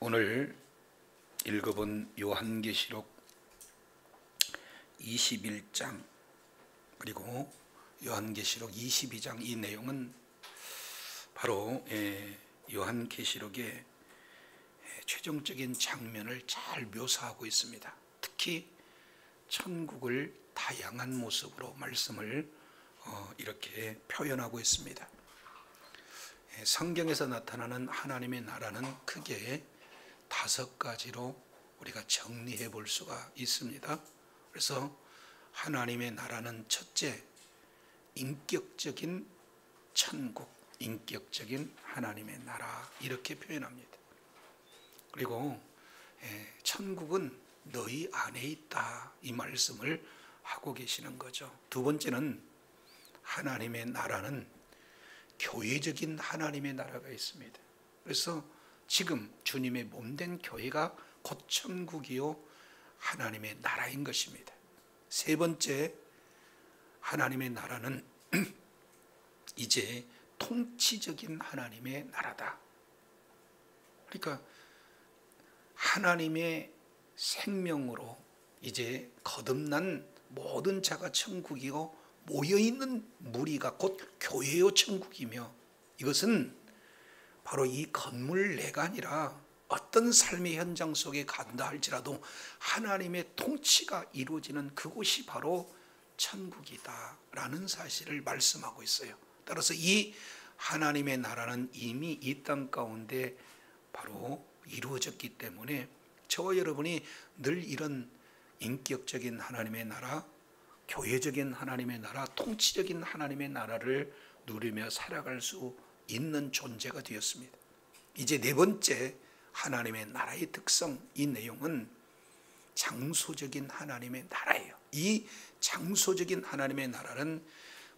오늘 읽어본 요한계시록 21장 그리고 요한계시록 22장 이 내용은 바로 요한계시록의 최종적인 장면을 잘 묘사하고 있습니다. 특히 천국을 다양한 모습으로 말씀을 이렇게 표현하고 있습니다. 성경에서 나타나는 하나님의 나라는 크게 5가지로 우리가 정리해 볼 수가 있습니다. 그래서 하나님의 나라는 첫째, 인격적인 천국, 인격적인 하나님의 나라 이렇게 표현합니다. 그리고 천국은 너희 안에 있다 이 말씀을 하고 계시는 거죠. 두 번째는 하나님의 나라는 교회적인 하나님의 나라가 있습니다. 그래서 지금 주님의 몸된 교회가 곧 천국이요 하나님의 나라인 것입니다. 세 번째, 하나님의 나라는 이제 통치적인 하나님의 나라다. 그러니까 하나님의 생명으로 이제 거듭난 모든 자가 천국이고 모여있는 무리가 곧 교회요 천국이며, 이것은 바로 이 건물 내가 아니라 어떤 삶의 현장 속에 간다 할지라도 하나님의 통치가 이루어지는 그곳이 바로 천국이다 라는 사실을 말씀하고 있어요. 따라서 이 하나님의 나라는 이미 이 땅 가운데 바로 이루어졌기 때문에 저와 여러분이 늘 이런 인격적인 하나님의 나라, 교회적인 하나님의 나라, 통치적인 하나님의 나라를 누리며 살아갈 수 있는 존재가 되었습니다. 이제 네 번째, 하나님의 나라의 특성, 이 내용은 장소적인 하나님의 나라예요. 이 장소적인 하나님의 나라는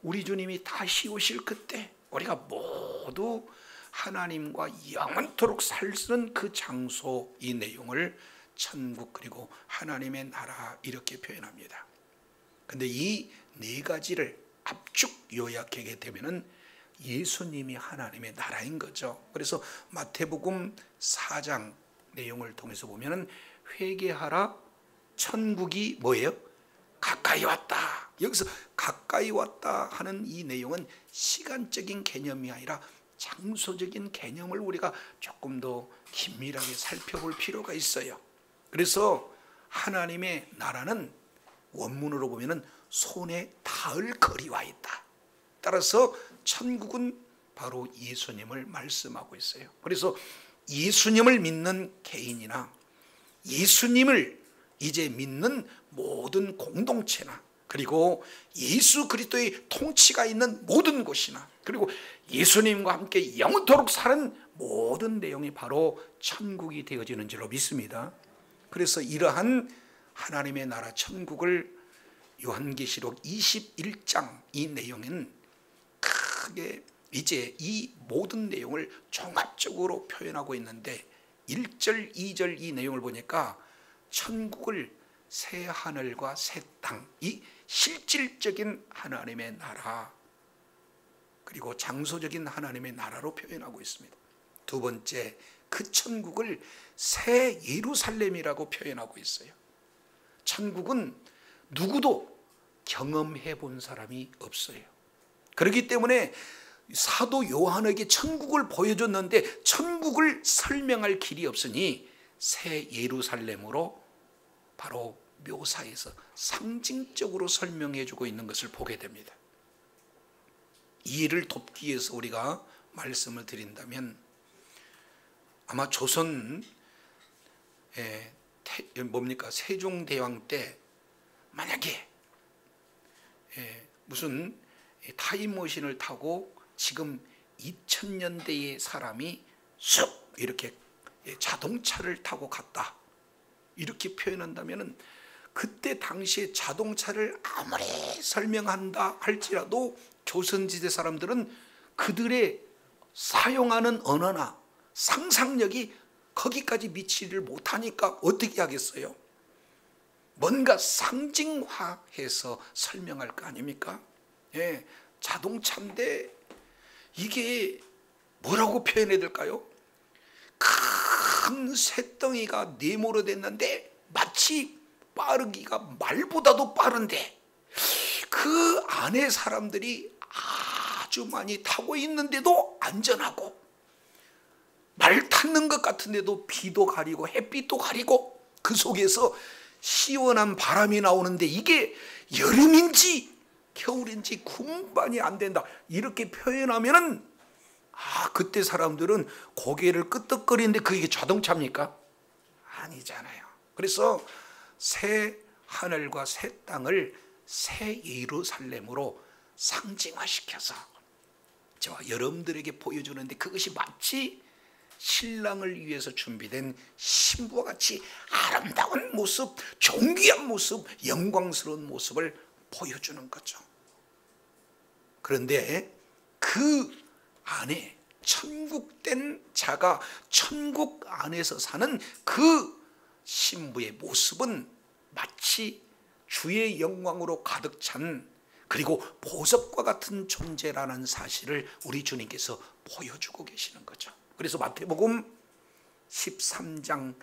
우리 주님이 다시 오실 그때 우리가 모두 하나님과 영원토록 살는 그 장소, 이 내용을 천국 그리고 하나님의 나라 이렇게 표현합니다. 근데 이 네 가지를 압축 요약하게 되면은 예수님이 하나님의 나라인 거죠. 그래서 마태복음 4장 내용을 통해서 보면은 회개하라, 천국이 뭐예요? 가까이 왔다. 여기서 가까이 왔다 하는 이 내용은 시간적인 개념이 아니라 장소적인 개념을 우리가 조금 더 긴밀하게 살펴볼 필요가 있어요. 그래서 하나님의 나라는 원문으로 보면은 손에 닿을 거리와 있다. 따라서 천국은 바로 예수님을 말씀하고 있어요. 그래서 예수님을 믿는 개인이나 예수님을 이제 믿는 모든 공동체나 그리고 예수 그리스도의 통치가 있는 모든 곳이나 그리고 예수님과 함께 영원토록 사는 모든 내용이 바로 천국이 되어지는 줄로 믿습니다. 그래서 이러한 하나님의 나라 천국을 요한계시록 21장 이 내용은 크게 이제 이 모든 내용을 종합적으로 표현하고 있는데 1절, 2절 이 내용을 보니까 천국을 새 하늘과 새 땅, 이 실질적인 하나님의 나라 그리고 장소적인 하나님의 나라로 표현하고 있습니다. 두 번째, 그 천국을 새 예루살렘이라고 표현하고 있어요. 천국은 누구도 경험해 본 사람이 없어요. 그렇기 때문에 사도 요한에게 천국을 보여줬는데 천국을 설명할 길이 없으니 새 예루살렘으로 바로 묘사해서 상징적으로 설명해 주고 있는 것을 보게 됩니다. 이해를 돕기 위해서 우리가 말씀을 드린다면 아마 조선 세종대왕 때 만약에 무슨 타임머신을 타고 지금 2000년대의 사람이 쑥 이렇게 자동차를 타고 갔다 이렇게 표현한다면 그때 당시에 자동차를 아무리 설명한다 할지라도 조선시대 사람들은 그들의 사용하는 언어나 상상력이 거기까지 미치지를 못하니까 어떻게 하겠어요? 뭔가 상징화해서 설명할 거 아닙니까? 자동차인데 이게 뭐라고 표현해야 될까요? 큰 쇳덩이가 네모로 됐는데 마치 빠르기가 말보다도 빠른데 그 안에 사람들이 아주 많이 타고 있는데도 안전하고, 말 탔는 것 같은데도 비도 가리고 햇빛도 가리고 그 속에서 시원한 바람이 나오는데 이게 여름인지 겨울인지 구분이 안 된다, 이렇게 표현하면은 그때 사람들은 고개를 끄덕거리는데 그게 자동차입니까? 아니잖아요. 그래서 새 하늘과 새 땅을 새 예루살렘으로 상징화시켜서 저와 여러분들에게 보여주는데, 그것이 마치 신랑을 위해서 준비된 신부와 같이 아름다운 모습, 존귀한 모습, 영광스러운 모습을 보여주는 거죠. 그런데 그 안에 천국된 자가 천국 안에서 사는 그 신부의 모습은 마치 주의 영광으로 가득 찬, 그리고 보석과 같은 존재라는 사실을 우리 주님께서 보여주고 계시는 거죠. 그래서 마태복음 13장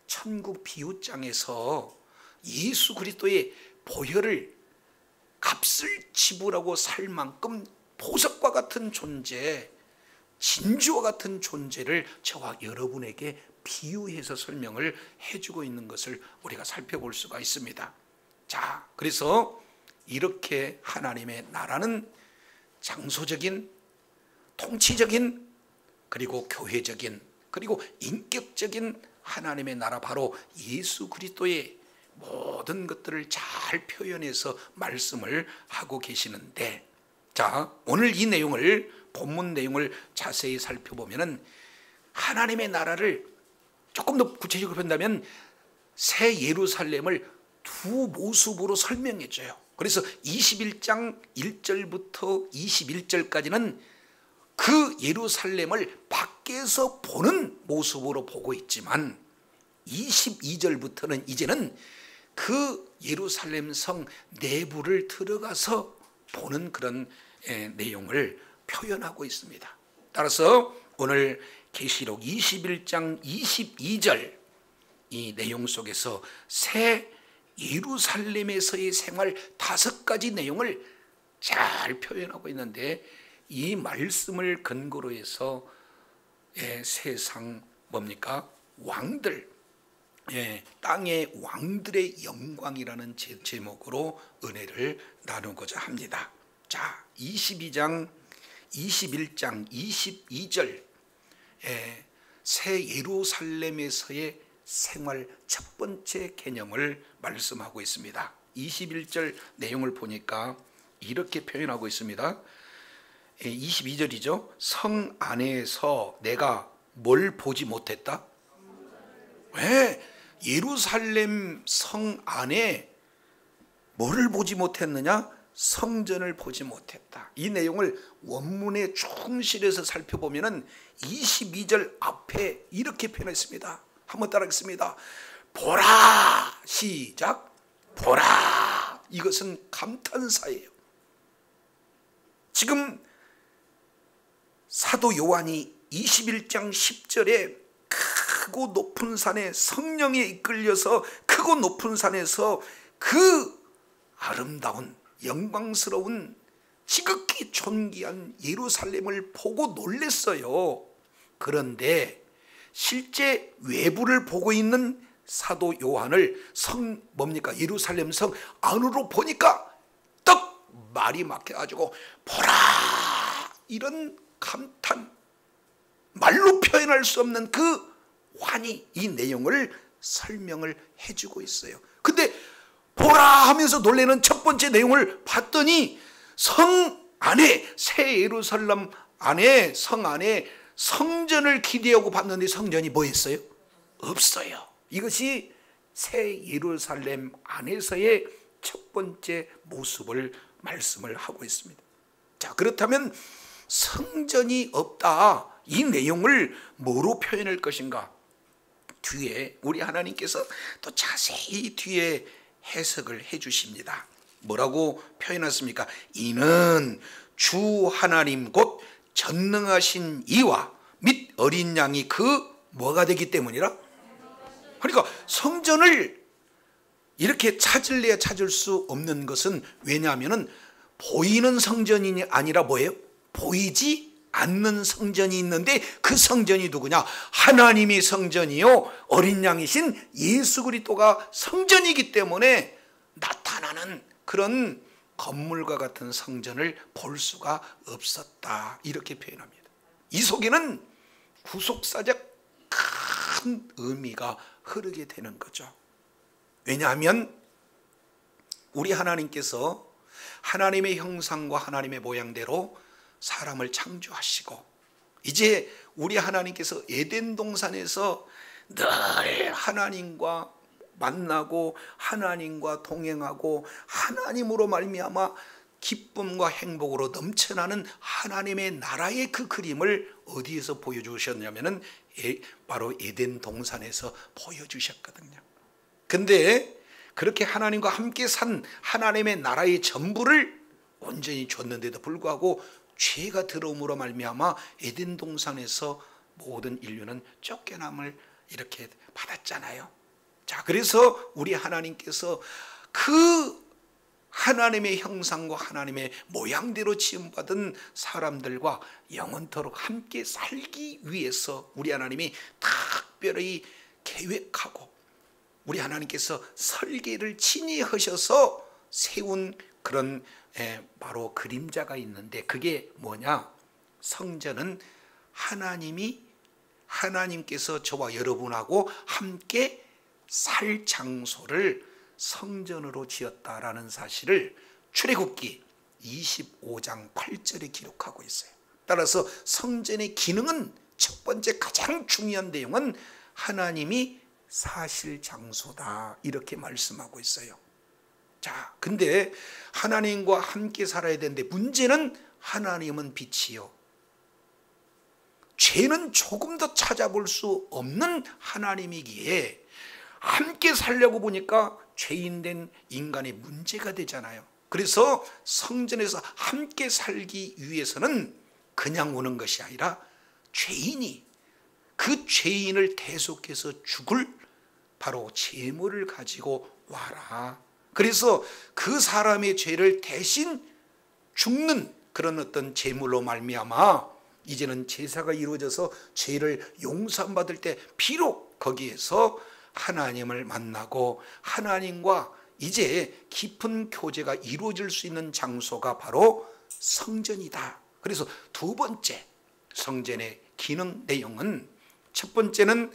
천국 비유장에서 예수 그리스도의 보혈을 값을 지불하고 살 만큼 보석과 같은 존재, 진주와 같은 존재를 저와 여러분에게 비유해서 설명을 해주고 있는 것을 우리가 살펴볼 수가 있습니다. 자, 그래서 이렇게 하나님의 나라는 장소적인, 통치적인, 그리고 교회적인, 그리고 인격적인 하나님의 나라, 바로 예수 그리스도의 모든 것들을 잘 표현해서 말씀을 하고 계시는데, 자, 오늘 이 내용을, 본문 내용을 자세히 살펴보면은 하나님의 나라를 조금 더 구체적으로 본다면 새 예루살렘을 두 모습으로 설명해 줘요. 그래서 21장 1절부터 21절까지는 그 예루살렘을 밖에서 보는 모습으로 보고 있지만 22절부터는 이제는 그 예루살렘 성 내부를 들어가서 보는 그런 내용을 표현하고 있습니다. 따라서 오늘 계시록 21장 22절 이 내용 속에서 새 예루살렘에서의 생활 5가지 내용을 잘 표현하고 있는데, 이 말씀을 근거로 해서 세상 뭡니까? 왕들, 땅의 왕들의 영광이라는 제목으로 은혜를 나누고자 합니다. 자, 21장 22절 새 예루살렘에서의 생활 첫 번째 개념을 말씀하고 있습니다. 21절 내용을 보니까 이렇게 표현하고 있습니다. 22절이죠. 성 안에서 내가 뭘 보지 못했다? 왜? 예루살렘 성 안에 뭐를 보지 못했느냐? 성전을 보지 못했다. 이 내용을 원문에 충실해서 살펴보면 22절 앞에 이렇게 표현했습니다. 한번 따라하겠습니다. 보라! 시작! 보라! 이것은 감탄사예요. 지금 사도 요한이 21장 10절에 크고 높은 산에 성령에 이끌려서 크고 높은 산에서 그 아름다운 영광스러운 지극히 존귀한 예루살렘을 보고 놀랐어요. 그런데 실제 외부를 보고 있는 사도 요한을 뭡니까? 예루살렘 성 안으로 보니까 떡 말이 막혀가지고 보라! 이런 감탄, 말로 표현할 수 없는 그 환희, 이 내용을 설명을 해주고 있어요. 근데 보라 하면서 놀라는 첫 번째 내용을 봤더니 성 안에, 새 예루살렘 안에, 성 안에 성전을 기대하고 봤는데 성전이 뭐 했어요? 없어요. 이것이 새 예루살렘 안에서의 첫 번째 모습을 말씀을 하고 있습니다. 자, 그렇다면 성전이 없다, 이 내용을 뭐로 표현할 것인가? 뒤에 우리 하나님께서 또 자세히 뒤에 해석을 해 주십니다. 뭐라고 표현했습니까? 이는 주 하나님 곧 전능하신 이와 및 어린 양이 그 뭐가 되기 때문이라? 그러니까 성전을 이렇게 찾을래야 찾을 수 없는 것은 왜냐하면 보이는 성전이 아니라 뭐예요? 보이지 않는 성전이 있는데 그 성전이 누구냐? 하나님이 성전이요 어린 양이신 예수 그리스도가 성전이기 때문에 나타나는 그런 건물과 같은 성전을 볼 수가 없었다, 이렇게 표현합니다. 이 속에는 구속사적 큰 의미가 흐르게 되는 거죠. 왜냐하면 우리 하나님께서 하나님의 형상과 하나님의 모양대로 사람을 창조하시고 이제 우리 하나님께서 에덴 동산에서 늘 하나님과 만나고 하나님과 동행하고 하나님으로 말미암아 기쁨과 행복으로 넘쳐나는 하나님의 나라의 그 그림을 어디에서 보여주셨냐면은 바로 에덴 동산에서 보여주셨거든요. 근데 그렇게 하나님과 함께 산 하나님의 나라의 전부를 온전히 줬는데도 불구하고 죄가 들어옴으로 말미암아 에덴 동산에서 모든 인류는 쫓겨남을 이렇게 받았잖아요. 자, 그래서 우리 하나님께서 그 하나님의 형상과 하나님의 모양대로 지음받은 사람들과 영원토록 함께 살기 위해서 우리 하나님이 특별히 계획하고 우리 하나님께서 설계를 친히 하셔서 세운 그런 바로 그림자가 있는데 그게 뭐냐? 성전은 하나님께서 저와 여러분하고 함께 살 장소를 성전으로 지었다라는 사실을 출애굽기 25장 8절에 기록하고 있어요. 따라서 성전의 기능은 첫 번째 가장 중요한 내용은 하나님이 사실 장소다, 이렇게 말씀하고 있어요. 자, 근데 하나님과 함께 살아야 되는데 문제는 하나님은 빛이요 죄는 조금 더 찾아볼 수 없는 하나님이기에 함께 살려고 보니까 죄인된 인간의 문제가 되잖아요. 그래서 성전에서 함께 살기 위해서는 그냥 오는 것이 아니라 죄인이 그 죄인을 대속해서 죽을 바로 제물을 가지고 와라. 그래서 그 사람의 죄를 대신 죽는 그런 어떤 제물로 말미암아 이제는 제사가 이루어져서 죄를 용서받을 때 비록 거기에서 하나님을 만나고 하나님과 이제 깊은 교제가 이루어질 수 있는 장소가 바로 성전이다. 그래서 두 번째 성전의 기능 내용은 첫 번째는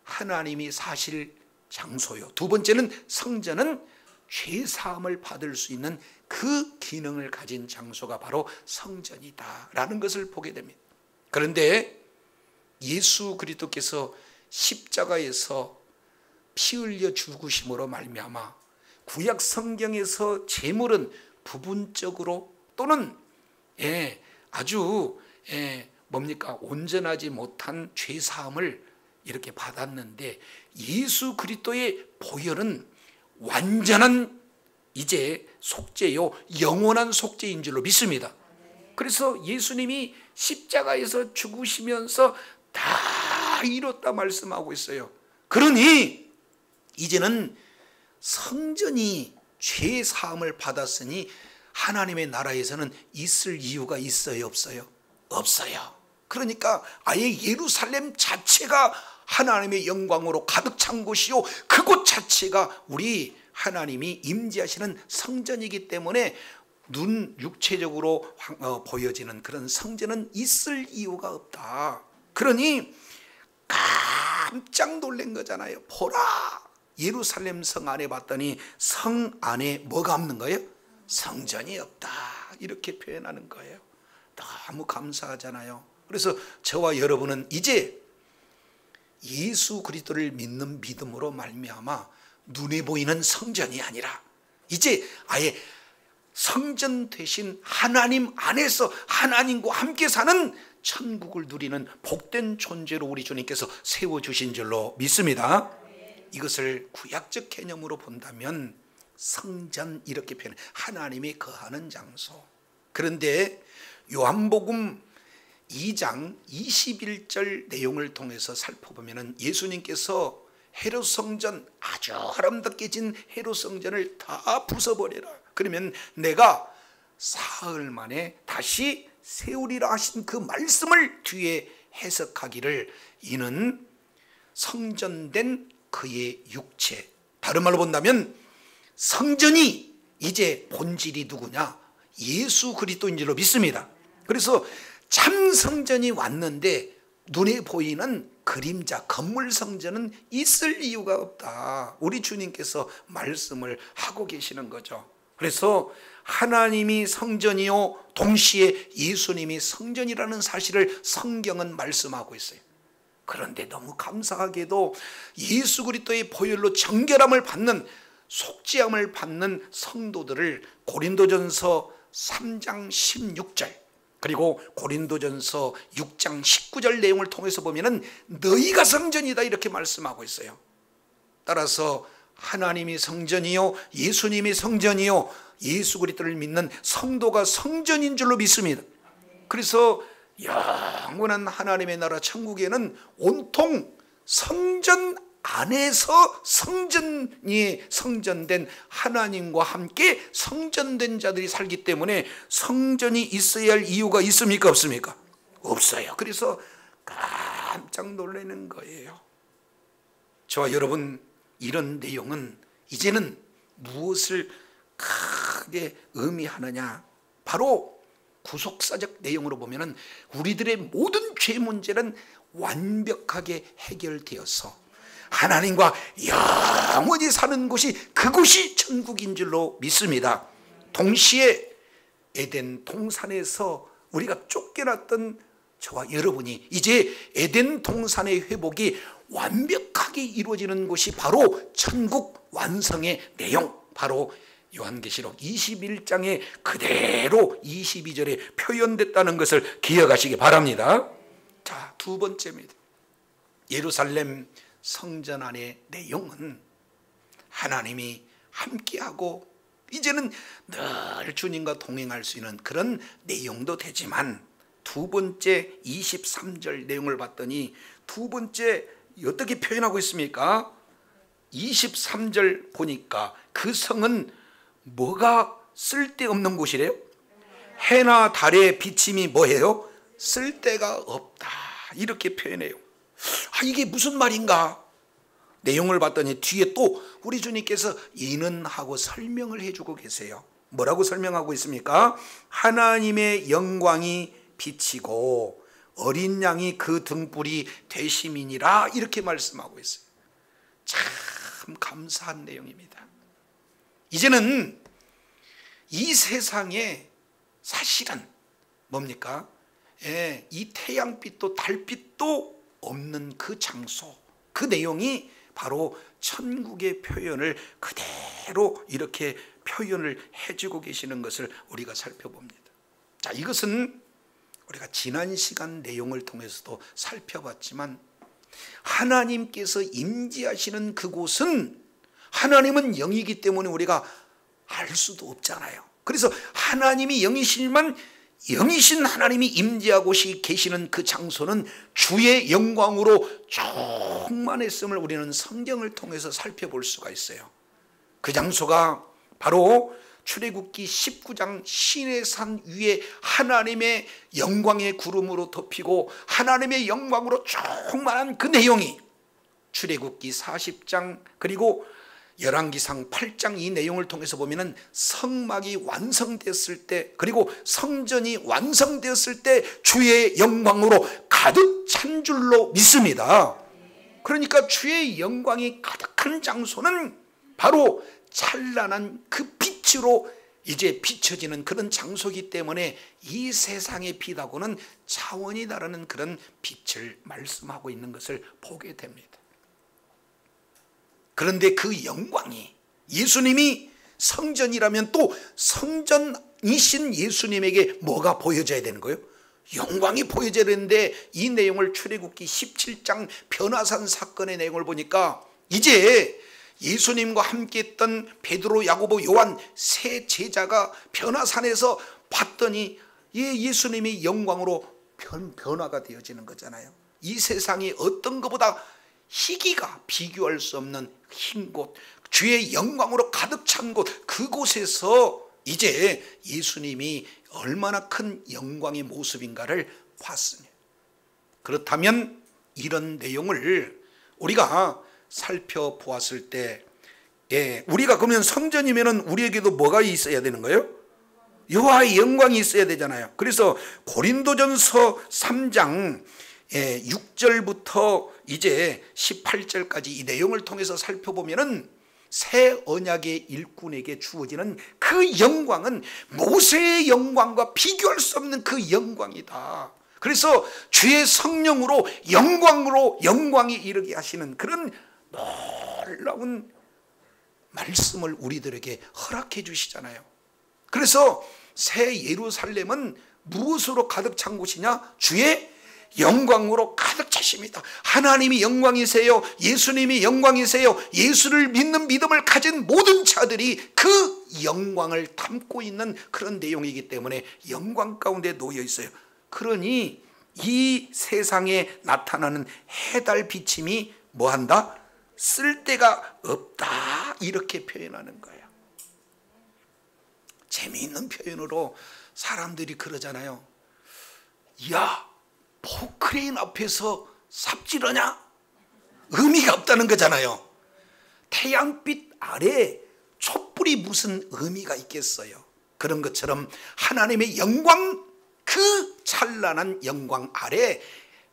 하나님이 사실 장소요, 두 번째는 성전은 죄사함을 받을 수 있는 그 기능을 가진 장소가 바로 성전이다라는 것을 보게 됩니다. 그런데 예수 그리스도께서 십자가에서 피 흘려 죽으심으로 말미암아 구약 성경에서 제물은 부분적으로 또는 아주 온전하지 못한 죄사함을 이렇게 받았는데 예수 그리스도의 보혈은 완전한 이제 속죄요 영원한 속죄인 줄로 믿습니다. 그래서 예수님이 십자가에서 죽으시면서 다 이뤘다 말씀하고 있어요. 그러니 이제는 성전이 죄 사함을 받았으니 하나님의 나라에서는 있을 이유가 있어요, 없어요? 없어요. 그러니까 아예 예루살렘 자체가 하나님의 영광으로 가득 찬 곳이요 그곳 자체가 우리 하나님이 임재하시는 성전이기 때문에 눈 육체적으로 보여지는 그런 성전은 있을 이유가 없다. 그러니 깜짝 놀란 거잖아요. 보라, 예루살렘 성 안에 봤더니 성 안에 뭐가 없는 거예요? 성전이 없다, 이렇게 표현하는 거예요. 너무 감사하잖아요. 그래서 저와 여러분은 이제 예수 그리스도를 믿는 믿음으로 말미암아 눈에 보이는 성전이 아니라 이제 아예 성전 되신 하나님 안에서 하나님과 함께 사는 천국을 누리는 복된 존재로 우리 주님께서 세워주신 줄로 믿습니다. 이것을 구약적 개념으로 본다면 성전 이렇게 표현해, 하나님이 거하는 장소. 그런데 요한복음 2장 21절 내용을 통해서 살펴보면 예수님께서 헤롯 성전, 아주 아름답게 진 헤롯 성전을 다 부숴버려라, 그러면 내가 사흘 만에 다시 세우리라 하신 그 말씀을 뒤에 해석하기를, 이는 성전된 그의 육체, 다른 말로 본다면 성전이 이제 본질이 누구냐? 예수 그리스도인 줄로 믿습니다. 그래서 참 성전이 왔는데 눈에 보이는 그림자 건물 성전은 있을 이유가 없다, 우리 주님께서 말씀을 하고 계시는 거죠. 그래서 하나님이 성전이요 동시에 예수님이 성전이라는 사실을 성경은 말씀하고 있어요. 그런데 너무 감사하게도 예수 그리스도의 보혈로 정결함을 받는, 속죄함을 받는 성도들을 고린도전서 3장 16절 그리고 고린도전서 6장 19절 내용을 통해서 보면은 너희가 성전이다 이렇게 말씀하고 있어요. 따라서 하나님이 성전이요 예수님이 성전이요 예수 그리스도를 믿는 성도가 성전인 줄로 믿습니다. 그래서 영원한 하나님의 나라 천국에는 온통 성전 안에서 성전이 성전된 하나님과 함께 성전된 자들이 살기 때문에 성전이 있어야 할 이유가 있습니까 없습니까? 없어요. 그래서 깜짝 놀라는 거예요. 저와 여러분, 이런 내용은 이제는 무엇을 크게 의미하느냐, 바로 구속사적 내용으로 보면 우리들의 모든 죄 문제는 완벽하게 해결되어서 하나님과 영원히 사는 곳이, 그곳이 천국인 줄로 믿습니다. 동시에 에덴 동산에서 우리가 쫓겨났던 저와 여러분이 이제 에덴 동산의 회복이 완벽하게 이루어지는 곳이 바로 천국 완성의 내용, 바로 요한계시록 21장에 그대로 22절에 표현됐다는 것을 기억하시기 바랍니다. 자, 두 번째입니다. 예루살렘 성전 안의 내용은 하나님이 함께하고 이제는 늘 주님과 동행할 수 있는 그런 내용도 되지만, 두 번째 23절 내용을 봤더니 두 번째 어떻게 표현하고 있습니까? 23절 보니까 그 성은 뭐가 쓸데없는 곳이래요? 해나 달의 비침이 뭐예요? 쓸데가 없다, 이렇게 표현해요. 이게 무슨 말인가? 내용을 봤더니 뒤에 또 우리 주님께서 이는 하고 설명을 해주고 계세요. 뭐라고 설명하고 있습니까? 하나님의 영광이 비치고 어린 양이 그 등불이 되심이니라, 이렇게 말씀하고 있어요. 참 감사한 내용입니다. 이제는 이 세상에 사실은 뭡니까? 이 태양빛도 달빛도 없는 그 장소, 그 내용이 바로 천국의 표현을 그대로 이렇게 표현을 해주고 계시는 것을 우리가 살펴봅니다. 자, 이것은 우리가 지난 시간 내용을 통해서도 살펴봤지만, 하나님께서 임재하시는 그곳은 하나님은 영이기 때문에 우리가 알 수도 없잖아요. 그래서 하나님이 영이시지만 영이신 하나님이 임재하고 계시는 그 장소는 주의 영광으로 충만했음을 우리는 성경을 통해서 살펴볼 수가 있어요. 그 장소가 바로 출애굽기 19장 시내산 위에 하나님의 영광의 구름으로 덮이고 하나님의 영광으로 충만한 그 내용이 출애굽기 40장 그리고 열왕기상 8장 이 내용을 통해서 보면은 성막이 완성됐을 때, 그리고 성전이 완성되었을 때 주의 영광으로 가득 찬 줄로 믿습니다. 그러니까 주의 영광이 가득한 장소는 바로 찬란한 그 빛으로 이제 비춰지는 그런 장소이기 때문에 이 세상의 빛하고는 차원이 다르는 그런 빛을 말씀하고 있는 것을 보게 됩니다. 그런데 그 영광이, 예수님이 성전이라면 또 성전이신 예수님에게 뭐가 보여져야 되는 거예요? 영광이 보여져야 되는데, 이 내용을 출애굽기 17장 변화산 사건의 내용을 보니까 이제 예수님과 함께했던 베드로, 야고보, 요한 세 제자가 변화산에서 봤더니 예수님이 영광으로 변화가 되어지는 거잖아요. 이 세상이 어떤 것보다 희귀가 비교할 수 없는 흰 곳, 주의 영광으로 가득 찬 곳, 그곳에서 이제 예수님이 얼마나 큰 영광의 모습인가를 봤으니, 그렇다면 이런 내용을 우리가 살펴보았을 때, 우리가 그러면 성전이면 우리에게도 뭐가 있어야 되는 거예요? 여호와의 영광이 있어야 되잖아요. 그래서 고린도전서 3장 6절부터 이제 18절까지 이 내용을 통해서 살펴보면은 새 언약의 일꾼에게 주어지는 그 영광은 모세의 영광과 비교할 수 없는 그 영광이다. 그래서 주의 성령으로 영광이 이르게 하시는 그런 놀라운 말씀을 우리들에게 허락해 주시잖아요. 그래서 새 예루살렘은 무엇으로 가득 찬 곳이냐? 주의 영광으로 가득 차십니다. 하나님이 영광이세요. 예수님이 영광이세요. 예수를 믿는 믿음을 가진 모든 자들이 그 영광을 담고 있는 그런 내용이기 때문에 영광 가운데 놓여 있어요. 그러니 이 세상에 나타나는 해달 비침이 뭐한다? 쓸데가 없다, 이렇게 표현하는 거예요. 재미있는 표현으로 사람들이 그러잖아요. 야, 포크레인 앞에서 삽질하냐? 의미가 없다는 거잖아요. 태양빛 아래 촛불이 무슨 의미가 있겠어요? 그런 것처럼 하나님의 영광, 그 찬란한 영광 아래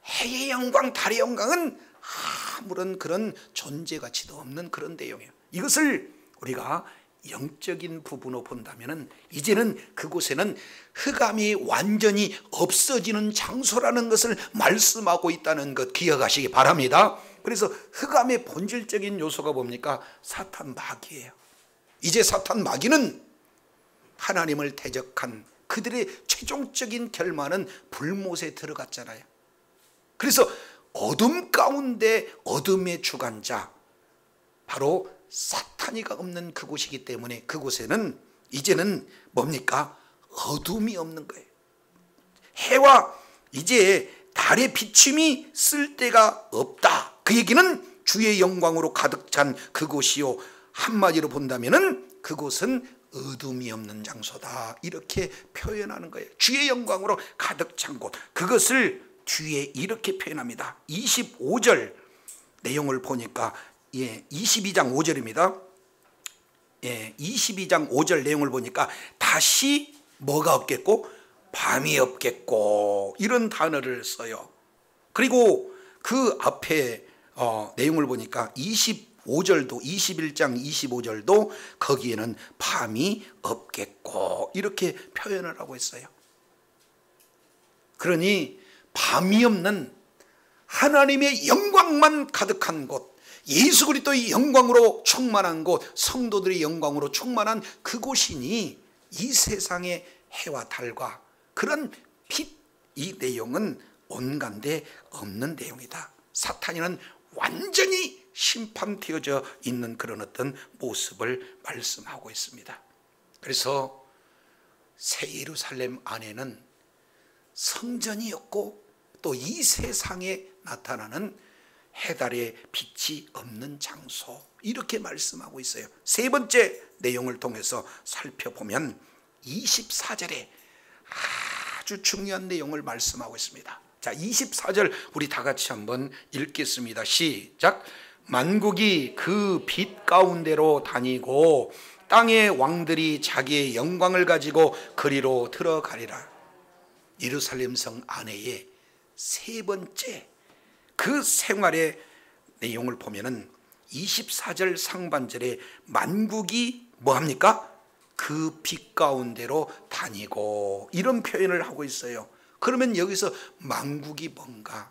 해의 영광, 달의 영광은 아무런 그런 존재 가치도 없는 그런 내용이에요. 이것을 우리가 영적인 부분으로 본다면 이제는 그곳에는 흑암이 완전히 없어지는 장소라는 것을 말씀하고 있다는 것 기억하시기 바랍니다. 그래서 흑암의 본질적인 요소가 뭡니까? 사탄 마귀예요. 이제 사탄 마귀는 하나님을 대적한 그들의 최종적인 결말은 불못에 들어갔잖아요. 그래서 어둠 가운데 어둠의 주관자, 바로 사탄이가 없는 그곳이기 때문에 그곳에는 이제는 뭡니까? 어둠이 없는 거예요. 해와 이제 달의 비침이 쓸데가 없다. 그 얘기는 주의 영광으로 가득 찬 그곳이요, 한마디로 본다면은 그곳은 어둠이 없는 장소다, 이렇게 표현하는 거예요. 주의 영광으로 가득 찬 곳, 그것을 뒤에 이렇게 표현합니다. 25절 내용을 보니까 22장 5절입니다. 22장 5절 내용을 보니까 다시 뭐가 없겠고? 밤이 없겠고, 이런 단어를 써요. 그리고 그 앞에 내용을 보니까 25절도 21장 25절도 거기에는 밤이 없겠고, 이렇게 표현을 하고 있어요. 그러니 밤이 없는 하나님의 영광만 가득한 곳, 예수 그리스도의 영광으로 충만한 곳, 성도들의 영광으로 충만한 그곳이니 이 세상의 해와 달과 그런 빛, 이 내용은 온간데 없는 내용이다. 사탄이는 완전히 심판되어져 있는 그런 어떤 모습을 말씀하고 있습니다. 그래서 새 예루살렘 안에는 성전이 없고 또 이 세상에 나타나는 해달의 빛이 없는 장소, 이렇게 말씀하고 있어요. 세 번째 내용을 통해서 살펴보면 24절에 아주 중요한 내용을 말씀하고 있습니다. 자, 24절 우리 다 같이 한번 읽겠습니다. 시작. 만국이 그 빛 가운데로 다니고 땅의 왕들이 자기의 영광을 가지고 그리로 들어가리라. 예루살렘 성 안에의 세 번째 그 생활의 내용을 보면은 24절 상반절에 만국이 뭐합니까? 그 빛 가운데로 다니고, 이런 표현을 하고 있어요. 그러면 여기서 만국이 뭔가?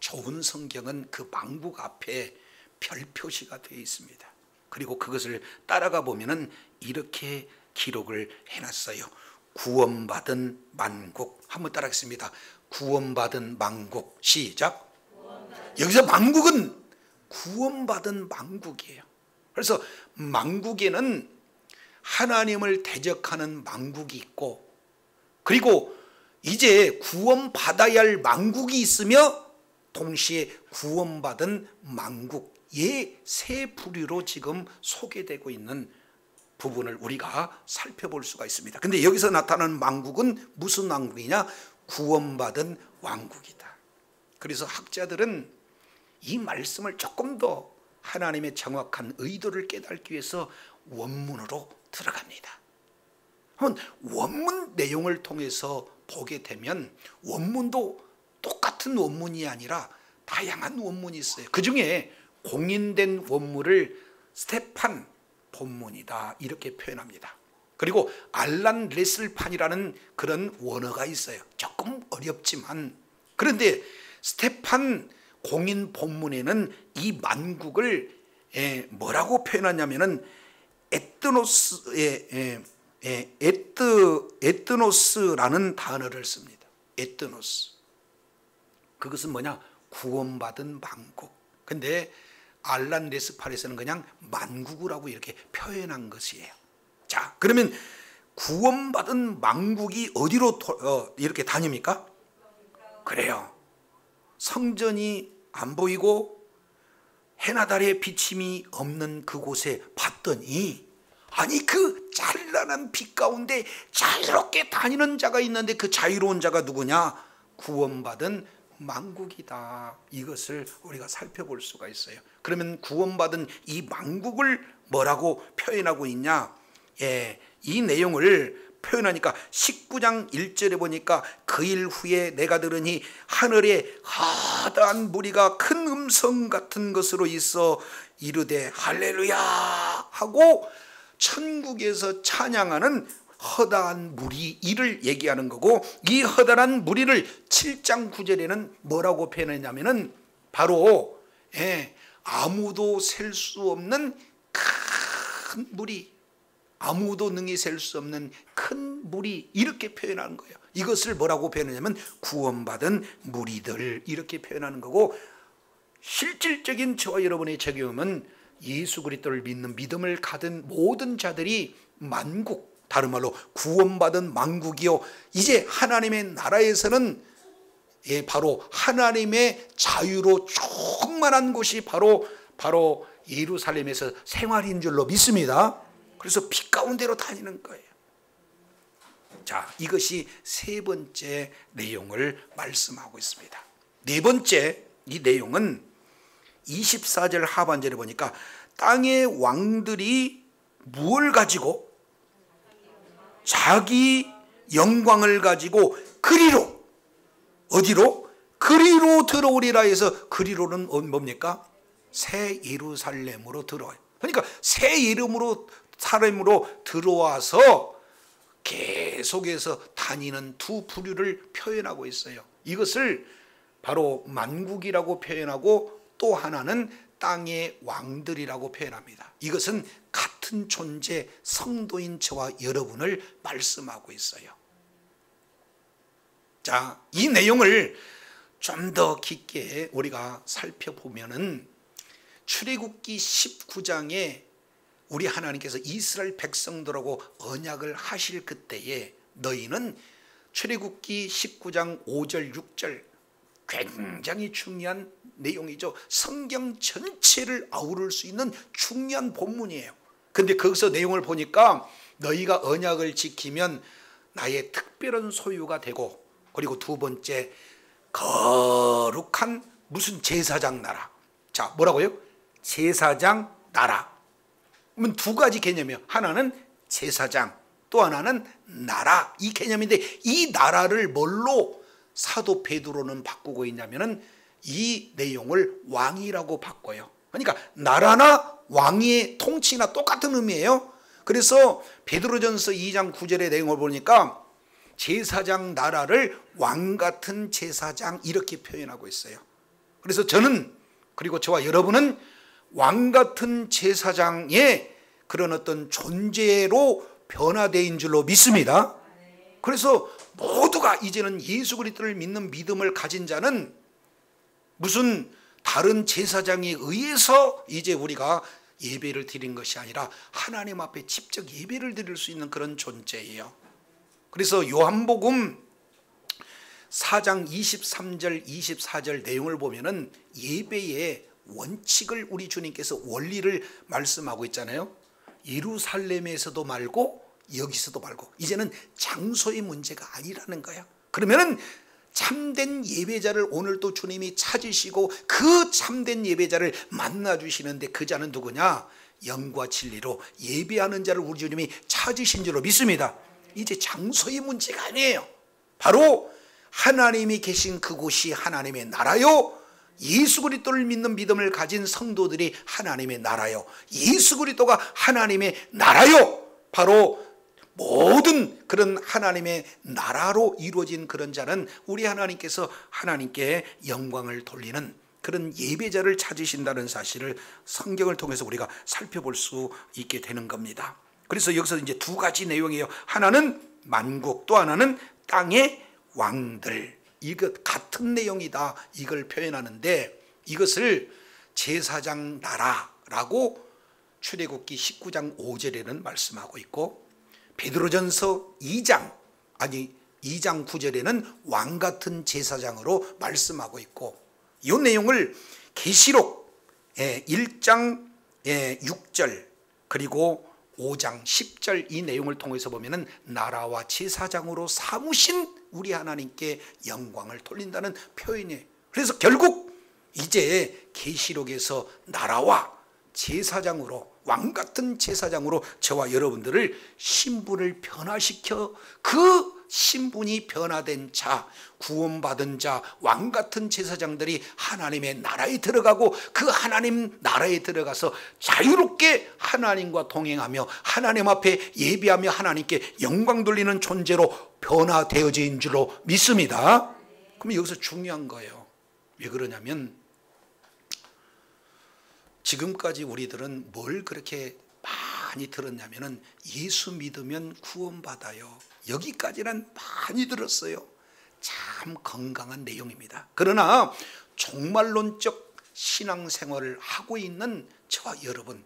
좋은 성경은 그 만국 앞에 별 표시가 되어 있습니다. 그리고 그것을 따라가 보면은 이렇게 기록을 해놨어요. 구원받은 만국. 한번 따라하겠습니다. 구원받은 만국. 시작. 여기서 만국은 구원받은 만국이에요. 그래서 만국에는 하나님을 대적하는 만국이 있고, 그리고 이제 구원받아야 할 망국이 있으며 동시에 구원받은 망국, 세 부류로 지금 소개되고 있는 부분을 우리가 살펴볼 수가 있습니다. 근데 여기서 나타나는 망국은 무슨 왕국이냐? 구원받은 왕국이다. 그래서 학자들은 이 말씀을 조금 더 하나님의 정확한 의도를 깨닫기 위해서 원문으로 들어갑니다. 원문 내용을 통해서 보게 되면 원문도 똑같은 원문이 아니라 다양한 원문이 있어요. 그 중에 공인된 원문을 스테판 본문이다 이렇게 표현합니다. 그리고 알란 레슬판이라는 그런 원어가 있어요. 조금 어렵지만, 그런데 스테판 공인 본문에는 이 만국을 뭐라고 표현하냐면은 에트노스라는 단어를 씁니다. 에트노스. 그것은 뭐냐? 구원받은 만국. 근데 알란 레스팔에서는 그냥 만국이라고 이렇게 표현한 것이에요. 자, 그러면 구원받은 만국이 어디로 이렇게 다닙니까? 그래요. 성전이 안 보이고 해나 달의 비침이 없는 그곳에 봤더니, 아니 그 찬란한 빛 가운데 자유롭게 다니는 자가 있는데 그 자유로운 자가 누구냐? 구원받은 만국이다. 이것을 우리가 살펴볼 수가 있어요. 그러면 구원받은 이 만국을 뭐라고 표현하고 있냐? 이 내용을 표현하니까 19장 1절에 보니까 그 일 후에 내가 들으니 하늘에 하다한 무리가 큰 음성 같은 것으로 있어 이르되 할렐루야 하고 천국에서 찬양하는 허다한 무리, 이를 얘기하는 거고, 이 허다한 무리를 7장 9절에는 뭐라고 표현했냐면은 바로 아무도 셀 수 없는 큰 무리, 아무도 능히 셀 수 없는 큰 무리, 이렇게 표현하는 거예요. 이것을 뭐라고 표현하냐면 구원받은 무리들, 이렇게 표현하는 거고, 실질적인 저와 여러분의 적용은 예수 그리스도를 믿는 믿음을 가진 모든 자들이 만국, 다른 말로 구원받은 만국이요, 이제 하나님의 나라에서는 바로 하나님의 자유로 충만한 곳이 바로 예루살렘에서 생활인 줄로 믿습니다. 그래서 빛 가운데로 다니는 거예요. 자, 이것이 세 번째 내용을 말씀하고 있습니다. 네 번째 이 내용은 24절 하반절에 보니까 땅의 왕들이 무엇을 가지고? 자기 영광을 가지고 그리로, 어디로? 그리로 들어오리라 해서, 그리로는 뭡니까? 새 예루살렘으로 들어와요. 그러니까 새 이름으로 사람으로 들어와서 계속해서 다니는 두 부류를 표현하고 있어요. 이것을 바로 만국이라고 표현하고 또 하나는 땅의 왕들이라고 표현합니다. 이것은 같은 존재 성도인 저와 여러분을 말씀하고 있어요. 자, 이 내용을 좀 더 깊게 우리가 살펴보면은 출애굽기 19장에 우리 하나님께서 이스라엘 백성들하고 언약을 하실 그때에 너희는, 출애굽기 19장 5절 6절 굉장히 중요한 내용이죠. 성경 전체를 아우를 수 있는 중요한 본문이에요. 근데 거기서 내용을 보니까 너희가 언약을 지키면 나의 특별한 소유가 되고, 그리고 두 번째 거룩한 무슨 제사장 나라. 자, 뭐라고요? 제사장 나라. 그러면 두 가지 개념이에요. 하나는 제사장, 또 하나는 나라, 이 개념인데, 이 나라를 뭘로 사도 베드로는 바꾸고 있냐면은 이 내용을 왕이라고 바꿔요. 그러니까 나라나 왕의 통치나 똑같은 의미예요. 그래서 베드로전서 2장 9절의 내용을 보니까 제사장 나라를 왕 같은 제사장, 이렇게 표현하고 있어요. 그래서 저는, 그리고 저와 여러분은 왕 같은 제사장의 그런 어떤 존재로 변화된 줄로 믿습니다. 그래서 모두가 이제는 예수 그리스도를 믿는 믿음을 가진 자는 무슨 다른 제사장에 의해서 이제 우리가 예배를 드린 것이 아니라 하나님 앞에 직접 예배를 드릴 수 있는 그런 존재예요. 그래서 요한복음 4장 23절 24절 내용을 보면은 예배의 원칙을 우리 주님께서 원리를 말씀하고 있잖아요. 예루살렘에서도 말고 여기서도 말고 이제는 장소의 문제가 아니라는 거야. 그러면은 참된 예배자를 오늘 또 주님이 찾으시고 그 참된 예배자를 만나주시는데 그 자는 누구냐? 영과 진리로 예배하는 자를 우리 주님이 찾으신 줄로 믿습니다. 이제 장소의 문제가 아니에요. 바로 하나님이 계신 그곳이 하나님의 나라요, 예수 그리스도를 믿는 믿음을 가진 성도들이 하나님의 나라요, 예수 그리스도가 하나님의 나라요, 바로 모든 그런 하나님의 나라로 이루어진 그런 자는 우리 하나님께서 하나님께 영광을 돌리는 그런 예배자를 찾으신다는 사실을 성경을 통해서 우리가 살펴볼 수 있게 되는 겁니다. 그래서 여기서 이제 두 가지 내용이에요. 하나는 만국, 또 하나는 땅의 왕들. 이것 같은 내용이다, 이걸 표현하는데 이것을 제사장 나라라고 출애굽기 19장 5절에는 말씀하고 있고, 베드로전서 2장 9절에는 왕 같은 제사장으로 말씀하고 있고, 이 내용을 계시록 1장 6절 그리고 5장 10절 이 내용을 통해서 보면은 나라와 제사장으로 삼으신 우리 하나님께 영광을 돌린다는 표현이에요. 그래서 결국 이제 계시록에서 나라와 제사장으로, 왕 같은 제사장으로 저와 여러분들을 신분을 변화시켜 그 신분이 변화된 자, 구원받은 자, 왕 같은 제사장들이 하나님의 나라에 들어가고 그 하나님 나라에 들어가서 자유롭게 하나님과 동행하며 하나님 앞에 예배하며 하나님께 영광 돌리는 존재로 변화되어진 줄로 믿습니다. 그럼 여기서 중요한 거예요. 왜 그러냐면 지금까지 우리들은 뭘 그렇게 많이 들었냐면은 예수 믿으면 구원받아요. 여기까지는 많이 들었어요. 참 건강한 내용입니다. 그러나 종말론적 신앙생활을 하고 있는 저와 여러분,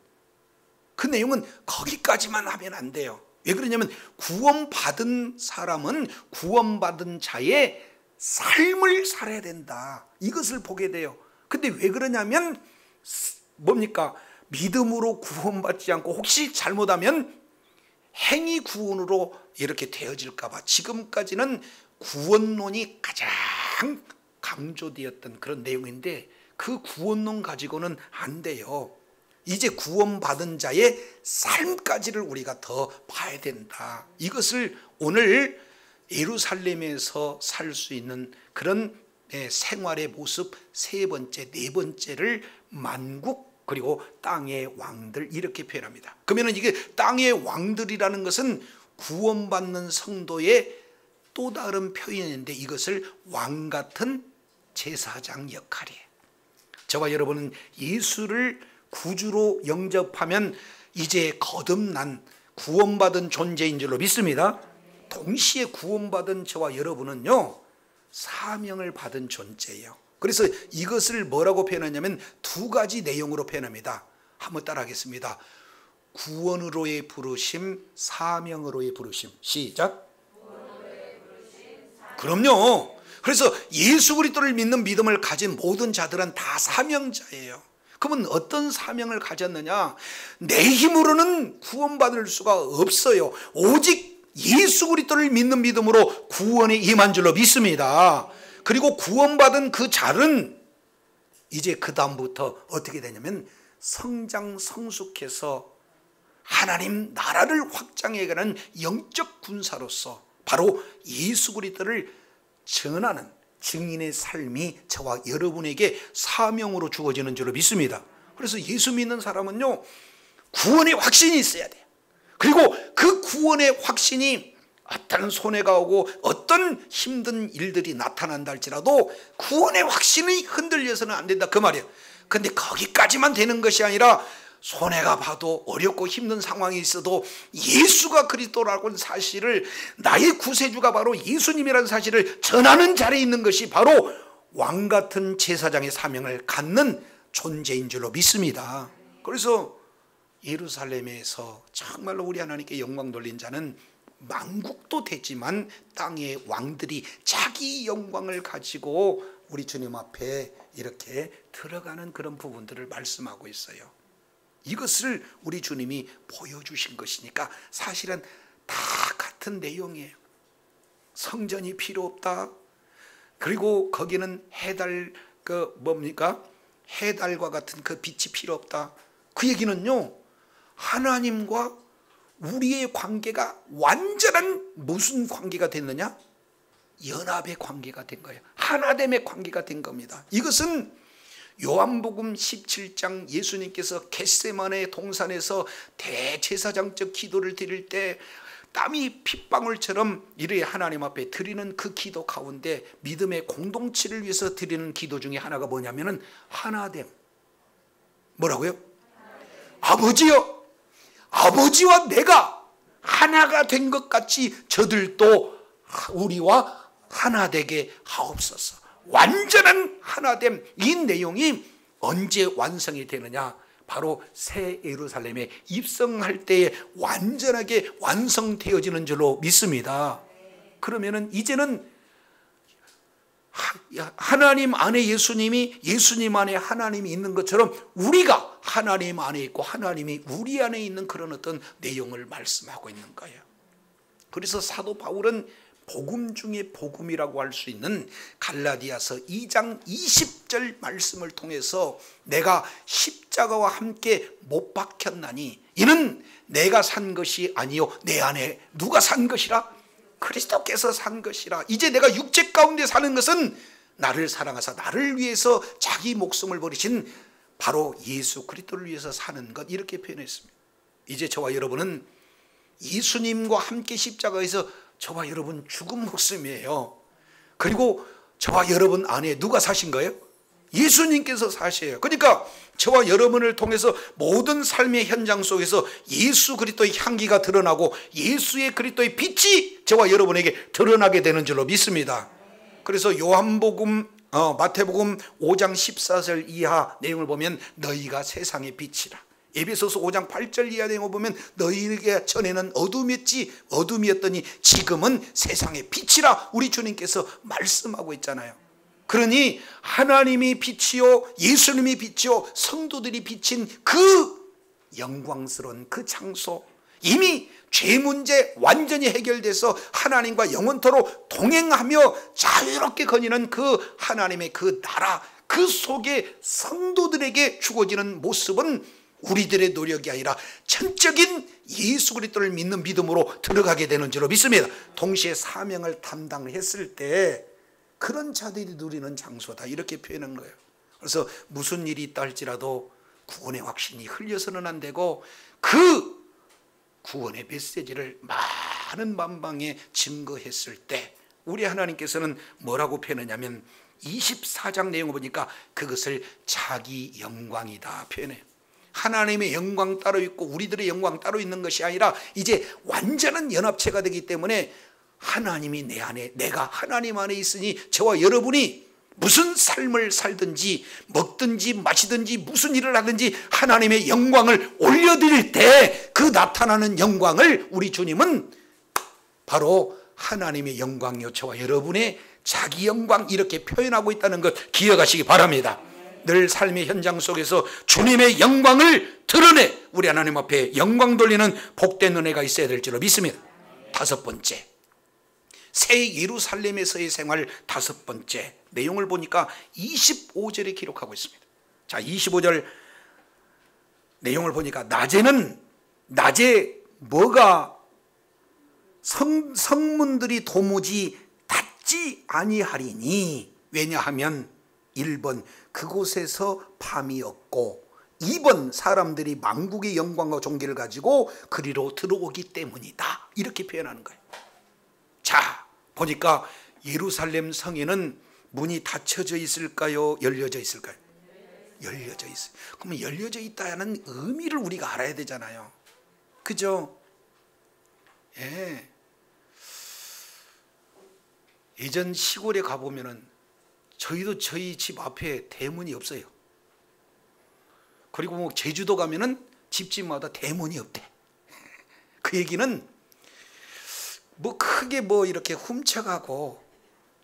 그 내용은 거기까지만 하면 안 돼요. 왜 그러냐면 구원받은 사람은 구원받은 자의 삶을 살아야 된다, 이것을 보게 돼요. 근데 왜 그러냐면 뭡니까? 믿음으로 구원받지 않고 혹시 잘못하면 행위 구원으로 이렇게 되어질까 봐 지금까지는 구원론이 가장 강조되었던 그런 내용인데 그 구원론 가지고는 안 돼요. 이제 구원받은 자의 삶까지를 우리가 더 봐야 된다. 이것을 오늘 예루살렘에서 살 수 있는 그런 생활의 모습 세 번째, 네 번째를 만국 그리고 땅의 왕들 이렇게 표현합니다. 그러면 이게 땅의 왕들이라는 것은 구원받는 성도의 또 다른 표현인데 이것을 왕 같은 제사장 역할이에요. 저와 여러분은 예수를 구주로 영접하면 이제 거듭난 구원받은 존재인 줄로 믿습니다. 동시에 구원받은 저와 여러분은요, 사명을 받은 존재예요. 그래서 이것을 뭐라고 표현하냐면 두 가지 내용으로 표현합니다. 한번 따라하겠습니다. 구원으로의 부르심, 사명으로의 부르심. 시작. 그럼요. 그래서 예수 그리스도를 믿는 믿음을 가진 모든 자들은 다 사명자예요. 그러면 어떤 사명을 가졌느냐? 내 힘으로는 구원받을 수가 없어요. 오직 예수 그리스도를 믿는 믿음으로 구원에 임한 줄로 믿습니다. 그리고 구원받은 그 자는 이제 그 다음부터 어떻게 되냐면 성장 성숙해서 하나님 나라를 확장해가는 영적 군사로서 바로 예수 그리스도를 전하는 증인의 삶이 저와 여러분에게 사명으로 주어지는 줄로 믿습니다. 그래서 예수 믿는 사람은요, 구원의 확신이 있어야 돼요. 그리고 그 구원의 확신이 어떤 손해가 오고 어떤 힘든 일들이 나타난다 할지라도 구원의 확신이 흔들려서는 안 된다, 그 말이에요. 근데 거기까지만 되는 것이 아니라 손해가 봐도 어렵고 힘든 상황이 있어도 예수가 그리스도라는 사실을, 나의 구세주가 바로 예수님이라는 사실을 전하는 자리에 있는 것이 바로 왕 같은 제사장의 사명을 갖는 존재인 줄로 믿습니다. 그래서 예루살렘에서 정말로 우리 하나님께 영광 돌린 자는 만국도 되지만 땅의 왕들이 자기 영광을 가지고 우리 주님 앞에 이렇게 들어가는 그런 부분들을 말씀하고 있어요. 이것을 우리 주님이 보여주신 것이니까 사실은 다 같은 내용이에요. 성전이 필요 없다. 그리고 거기는 해달 해달과 같은 그 빛이 필요 없다. 그 얘기는요, 하나님과 우리의 관계가 완전한 무슨 관계가 됐느냐? 연합의 관계가 된 거예요. 하나됨의 관계가 된 겁니다. 이것은 요한복음 17장 예수님께서 겟세마네 동산에서 대제사장적 기도를 드릴 때 땀이 핏방울처럼 이르게 하나님 앞에 드리는 그 기도 가운데 믿음의 공동체를 위해서 드리는 기도 중에 하나가 뭐냐면은 하나됨. 뭐라고요? 아버지여, 아버지와 내가 하나가 된 것 같이 저들도 우리와 하나 되게 하옵소서. 완전한 하나됨, 이 내용이 언제 완성이 되느냐? 바로 새 예루살렘에 입성할 때에 완전하게 완성되어지는 줄로 믿습니다. 그러면은 이제는 하나님 안에 예수님이, 예수님 안에 하나님이 있는 것처럼 우리가 하나님 안에 있고 하나님이 우리 안에 있는 그런 어떤 내용을 말씀하고 있는 거예요. 그래서 사도 바울은 복음 중에 복음이라고 할 수 있는 갈라디아서 2장 20절 말씀을 통해서 내가 십자가와 함께 못 박혔나니 이는 내가 산 것이 아니요 내 안에 누가 산 것이라? 그리스도께서 산 것이라. 이제 내가 육체 가운데 사는 것은 나를 사랑하사 나를 위해서 자기 목숨을 버리신 바로 예수 그리스도를 위해서 사는 것, 이렇게 표현했습니다. 이제 저와 여러분은 예수님과 함께 십자가에서 저와 여러분 죽은 목숨이에요. 그리고 저와 여러분 안에 누가 사신 거예요? 예수님께서 사셔요. 그러니까 저와 여러분을 통해서 모든 삶의 현장 속에서 예수 그리스도의 향기가 드러나고 예수의 그리스도의 빛이 저와 여러분에게 드러나게 되는 줄로 믿습니다. 그래서 요한복음 마태복음 5장 14절 이하 내용을 보면 너희가 세상의 빛이라. 에베소서 5장 8절 이하 내용을 보면 너희에게 전에는 어둠이었더니 지금은 세상의 빛이라 우리 주님께서 말씀하고 있잖아요. 그러니 하나님이 빛이요 예수님이 빛이요 성도들이 비친 그 영광스러운 그 장소, 이미 죄 문제 완전히 해결돼서 하나님과 영원토록 동행하며 자유롭게 거니는 그 하나님의 그 나라, 그 속에 성도들에게 주어지는 모습은 우리들의 노력이 아니라 전적인 예수 그리스도를 믿는 믿음으로 들어가게 되는 줄로 믿습니다. 동시에 사명을 담당했을 때 그런 자들이 누리는 장소다, 이렇게 표현한 거예요. 그래서 무슨 일이 있다 할지라도 구원의 확신이 흘려서는 안 되고 그 구원의 메시지를 많은 만방에 증거했을 때 우리 하나님께서는 뭐라고 표현하냐면 24장 내용을 보니까 그것을 자기 영광이다 표현해요. 하나님의 영광 따로 있고 우리들의 영광 따로 있는 것이 아니라 이제 완전한 연합체가 되기 때문에 하나님이 내 안에, 내가 하나님 안에 있으니 저와 여러분이 무슨 삶을 살든지 먹든지 마시든지 무슨 일을 하든지 하나님의 영광을 올려드릴 때 그 나타나는 영광을 우리 주님은 바로 하나님의 영광이요 저와 여러분의 자기 영광, 이렇게 표현하고 있다는 것 기억하시기 바랍니다. 늘 삶의 현장 속에서 주님의 영광을 드러내 우리 하나님 앞에 영광 돌리는 복된 은혜가 있어야 될 줄로 믿습니다. 다섯 번째, 새 예루살렘에서의 생활 다섯 번째 내용을 보니까 25절에 기록하고 있습니다. 자, 25절 내용을 보니까 낮에 뭐가 성문들이 도무지 닫지 아니하리니, 왜냐하면 1번 그곳에서 밤이었고 2번 사람들이 만국의 영광과 존귀를 가지고 그리로 들어오기 때문이다, 이렇게 표현하는 거예요. 자, 보니까 예루살렘 성에는 문이 닫혀져 있을까요? 열려져 있을까요? 열려져 있어요. 그러면 열려져 있다는 의미를 우리가 알아야 되잖아요. 그죠? 예. 예전 시골에 가보면은 저희도 저희 집 앞에 대문이 없어요. 그리고 뭐 제주도 가면은 집집마다 대문이 없대. 그 얘기는 뭐 크게 이렇게 훔쳐가고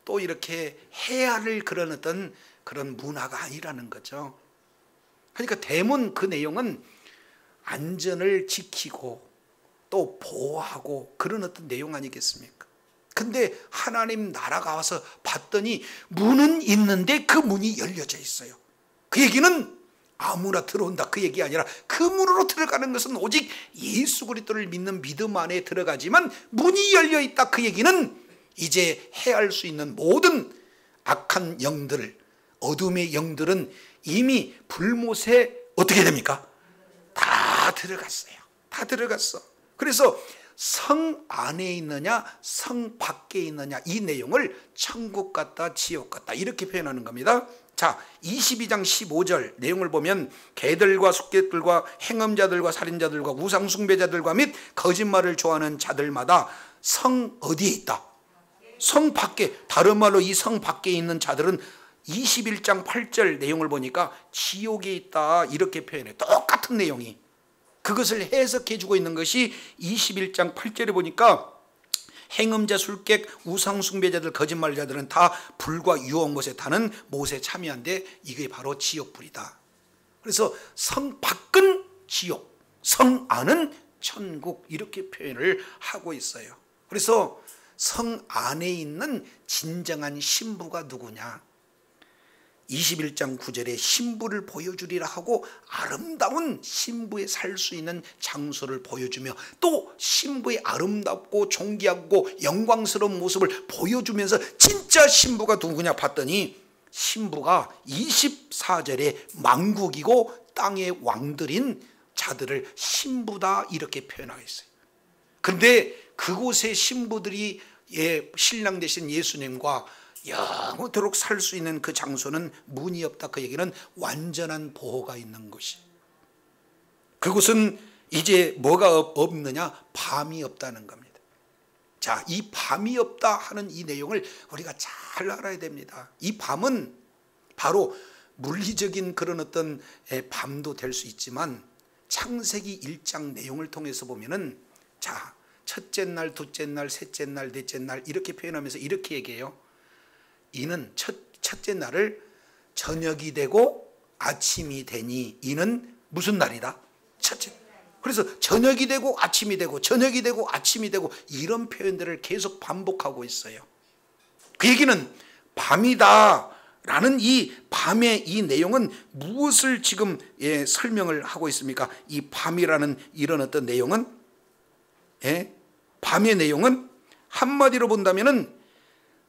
또 이렇게 해야 할 그런 그런 문화가 아니라는 거죠. 그러니까 대문 그 내용은 안전을 지키고 또 보호하고 그런 내용 아니겠습니까? 근데 하나님 나라가 와서 봤더니 문은 있는데 그 문이 열려져 있어요. 그 얘기는 아무나 들어온다 그 얘기 아니라 그 문으로 들어가는 것은 오직 예수 그리스도를 믿는 믿음 안에 들어가지만 문이 열려 있다 그 얘기는 이제 해할 수 있는 모든 악한 영들, 어둠의 영들은 이미 불못에 어떻게 됩니까? 다 들어갔어요. 다 들어갔어. 그래서 성 안에 있느냐 성 밖에 있느냐 이 내용을 천국 같다 지옥 같다 이렇게 표현하는 겁니다. 자, 22장 15절 내용을 보면 개들과 숙객들과 행음자들과 살인자들과 우상숭배자들과 및 거짓말을 좋아하는 자들마다 성 어디에 있다? 성 밖에. 다른 말로 이 성 밖에 있는 자들은 21장 8절 내용을 보니까 지옥에 있다 이렇게 표현해요. 똑같은 내용이. 그것을 해석해 주고 있는 것이 21장 8절에 보니까 행음자, 술객, 우상숭배자들, 거짓말자들은 다 불과 유황 못에 타는 못에 참여한데 이게 바로 지옥불이다. 그래서 성 밖은 지옥, 성 안은 천국 이렇게 표현을 하고 있어요. 그래서 성 안에 있는 진정한 신부가 누구냐? 21장 9절에 신부를 보여주리라 하고 아름다운 신부의 살 수 있는 장소를 보여주며 또 신부의 아름답고 존귀하고 영광스러운 모습을 보여주면서 진짜 신부가 누구냐 봤더니 신부가 24절에 만국이고 땅의 왕들인 자들을 신부다 이렇게 표현하고 있어요. 근데 그곳의 신부들이 신랑 되신 예수님과 영원토록 살 수 있는 그 장소는 문이 없다. 그 얘기는 완전한 보호가 있는 곳이. 그곳은 이제 뭐가 없느냐? 밤이 없다는 겁니다. 자, 이 밤이 없다 하는 이 내용을 우리가 잘 알아야 됩니다. 이 밤은 바로 물리적인 그런 어떤 밤도 될 수 있지만 창세기 1장 내용을 통해서 보면은 자, 첫째 날, 둘째 날, 셋째 날, 넷째 날 이렇게 표현하면서 이렇게 얘기해요. 이는 첫째 날을 저녁이 되고 아침이 되니 이는 무슨 날이다? 첫째. 그래서 저녁이 되고 아침이 되고 저녁이 되고 아침이 되고 이런 표현들을 계속 반복하고 있어요. 그 얘기는 밤이다 라는 이 밤의 이 내용은 무엇을 지금 설명을 하고 있습니까? 이 밤이라는 이런 어떤 내용은 밤의 내용은 한마디로 본다면은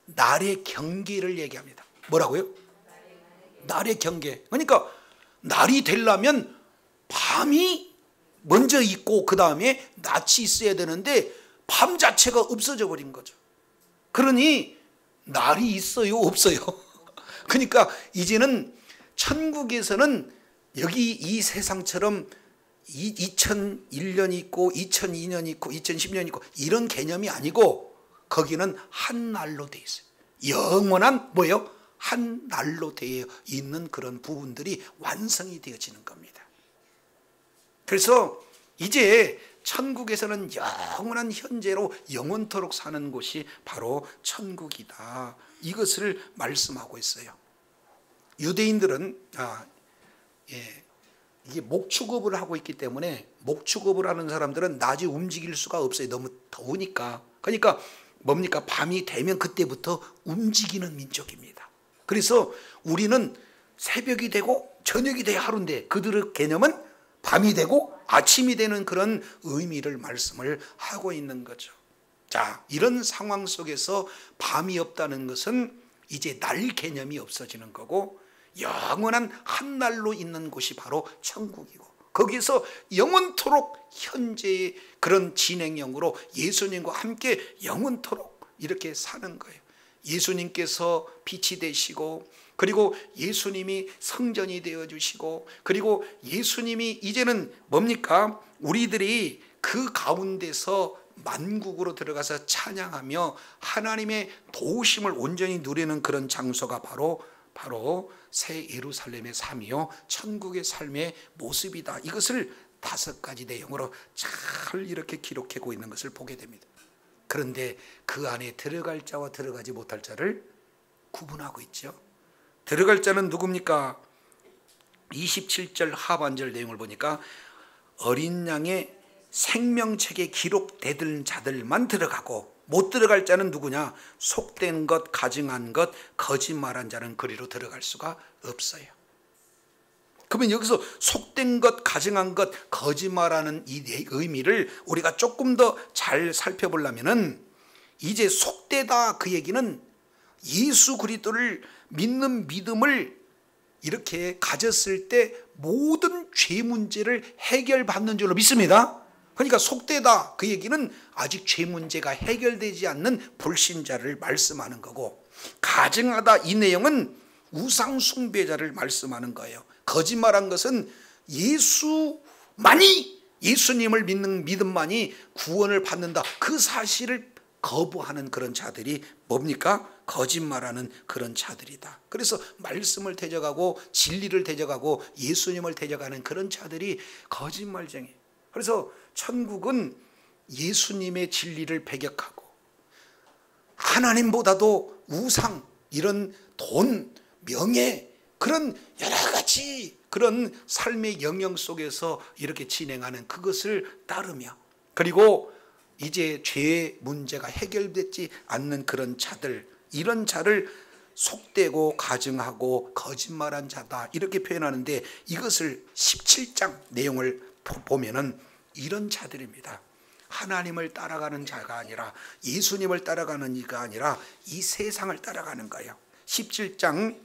날의 경계를 얘기합니다. 뭐라고요? 날의 경계. 그러니까 날이 되려면 밤이 먼저 있고 그 다음에 낮이 있어야 되는데 밤 자체가 없어져 버린 거죠. 그러니 날이 있어요 없어요? 그러니까 이제는 천국에서는 여기 이 세상처럼 2001년이 있고 2002년이 있고 2010년이 있고 이런 개념이 아니고 거기는 한 날로 되어 있어요. 영원한 뭐예요? 한 날로 되어 있는 그런 부분들이 완성이 되어지는 겁니다. 그래서 이제 천국에서는 영원한 현재로 영원토록 사는 곳이 바로 천국이다. 이것을 말씀하고 있어요. 유대인들은 이게 목축업을 하고 있기 때문에 목축업을 하는 사람들은 낮에 움직일 수가 없어요. 너무 더우니까. 그러니까 뭡니까? 밤이 되면 그때부터 움직이는 민족입니다. 그래서 우리는 새벽이 되고 저녁이 돼야 하루인데 그들의 개념은 밤이 되고 아침이 되는 그런 의미를 말씀을 하고 있는 거죠. 자, 이런 상황 속에서 밤이 없다는 것은 이제 날 개념이 없어지는 거고 영원한 한 날로 있는 곳이 바로 천국이고 거기서 영원토록 현재의 그런 진행형으로 예수님과 함께 영원토록 이렇게 사는 거예요. 예수님께서 빛이 되시고 그리고 예수님이 성전이 되어주시고 그리고 예수님이 이제는 뭡니까? 우리들이 그 가운데서 만국으로 들어가서 찬양하며 하나님의 도우심을 온전히 누리는 그런 장소가 바로 새 예루살렘의 삶이요 천국의 삶의 모습이다. 이것을 5가지 내용으로 잘 이렇게 기록하고 있는 것을 보게 됩니다. 그런데 그 안에 들어갈 자와 들어가지 못할 자를 구분하고 있죠. 들어갈 자는 누굽니까? 27절 하반절 내용을 보니까 어린 양의 생명책에 기록되던 자들만 들어가고 못 들어갈 자는 누구냐? 속된 것, 가증한 것, 거짓말한 자는 그리로 들어갈 수가 없어요. 그러면 여기서 속된 것, 가증한 것, 거짓말하는 이 의미를 우리가 조금 더 잘 살펴보려면은 이제 속되다 그 얘기는 예수 그리스도를 믿는 믿음을 이렇게 가졌을 때 모든 죄 문제를 해결받는 줄로 믿습니다. 그러니까 속되다 그 얘기는 아직 죄 문제가 해결되지 않는 불신자를 말씀하는 거고, 가증하다 이 내용은 우상 숭배자를 말씀하는 거예요. 거짓말한 것은 예수님을 믿는 믿음만이 구원을 받는다 그 사실을 거부하는 그런 자들이 뭡니까? 거짓말하는 그런 자들이다. 그래서 말씀을 대적하고 진리를 대적하고 예수님을 대적하는 그런 자들이 거짓말쟁이. 그래서 천국은 예수님의 진리를 배격하고 하나님보다도 우상, 이런 돈, 명예, 그런 여러 가지 그런 삶의 영역 속에서 이렇게 진행하는 그것을 따르며, 그리고 이제 죄의 문제가 해결되지 않는 그런 자들, 이런 자를 속되고 가증하고 거짓말한 자다 이렇게 표현하는데, 이것을 17장 내용을 보면은 이런 자들입니다. 하나님을 따라가는 자가 아니라 예수님을 따라가는 이가 아니라 이 세상을 따라가는 거예요. 17장